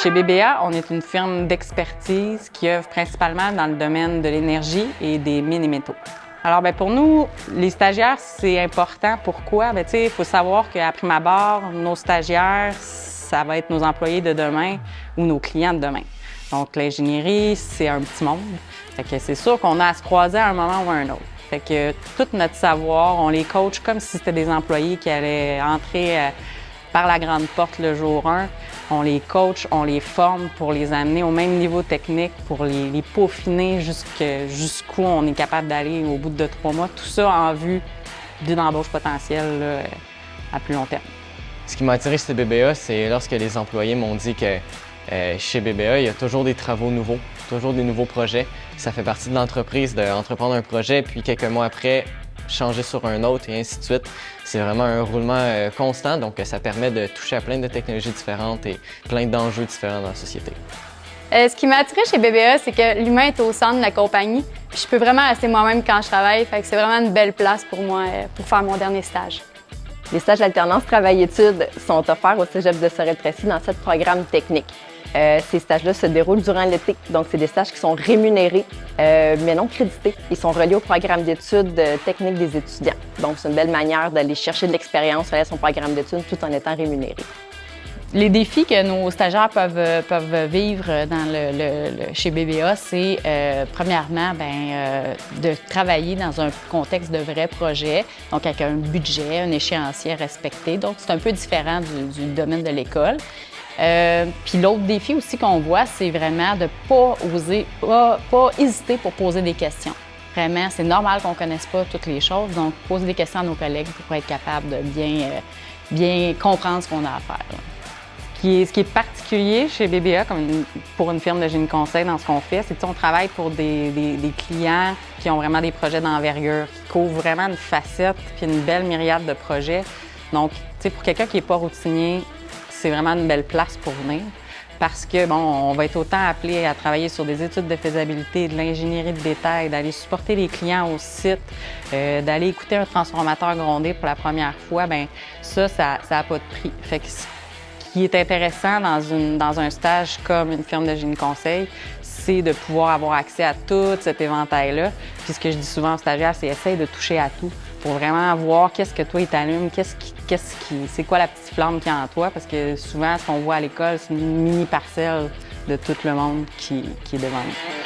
Chez BBA, on est une firme d'expertise qui œuvre principalement dans le domaine de l'énergie et des mines et métaux. Alors, pour nous, les stagiaires, c'est important. Pourquoi? Il faut savoir qu'à prime abord, nos stagiaires, ça va être nos employés de demain ou nos clients de demain. Donc, l'ingénierie, c'est un petit monde. Fait que c'est sûr qu'on a à se croiser à un moment ou à un autre. Fait que tout notre savoir, on les coach comme si c'était des employés qui allaient entrer par la grande porte le jour 1. On les coach, on les forme pour les amener au même niveau technique, pour les peaufiner jusqu'où on est capable d'aller au bout de 3 mois. Tout ça en vue d'une embauche potentielle là, à plus long terme. Ce qui m'a attiré chez BBA, c'est lorsque les employés m'ont dit que chez BBA, il y a toujours des travaux nouveaux, toujours des nouveaux projets. Ça fait partie de l'entreprise d'entreprendre un projet, puis quelques mois après, changer sur un autre et ainsi de suite. C'est vraiment un roulement constant, donc ça permet de toucher à plein de technologies différentes et plein d'enjeux différents dans la société. Ce qui m'a attiré chez BBA, c'est que l'humain est au centre de la compagnie. Puis je peux vraiment rester moi-même quand je travaille, fait que c'est vraiment une belle place pour moi pour faire mon dernier stage. Les stages d'alternance travail-études sont offerts au Cégep de Sorel-Tracy dans 7 programmes techniques. Ces stages-là se déroulent durant l'été, donc c'est des stages qui sont rémunérés, mais non crédités. Ils sont reliés au programme d'études techniques des étudiants. Donc c'est une belle manière d'aller chercher de l'expérience sur son programme d'études tout en étant rémunéré. Les défis que nos stagiaires peuvent vivre chez BBA, c'est premièrement de travailler dans un contexte de vrai projet, donc avec un budget, un échéancier respecté. Donc c'est un peu différent du domaine de l'école. Puis l'autre défi aussi qu'on voit, c'est vraiment de pas hésiter pour poser des questions. Vraiment, c'est normal qu'on ne connaisse pas toutes les choses, donc poser des questions à nos collègues pour être capable de bien comprendre ce qu'on a à faire. Là. Ce qui est particulier chez BBA, comme pour une firme de génie conseil dans ce qu'on fait, c'est qu'on travaille pour des clients qui ont vraiment des projets d'envergure, qui couvrent vraiment une facette puis une belle myriade de projets. Donc, pour quelqu'un qui n'est pas routinier, c'est vraiment une belle place pour venir parce que, on va être autant appelé à travailler sur des études de faisabilité, de l'ingénierie de détail, d'aller supporter les clients au site, d'aller écouter un transformateur gronder pour la première fois, ça n'a pas de prix. Fait que ce qui est intéressant dans un stage comme une firme de génie conseil, c'est de pouvoir avoir accès à tout cet éventail-là. Puis ce que je dis souvent aux stagiaires, c'est essaye de toucher à tout pour vraiment voir qu'est-ce que toi, il t'allume, c'est quoi la petite flamme qu'il y a en toi, parce que souvent, ce qu'on voit à l'école, c'est une mini parcelle de tout le monde qui est devant nous.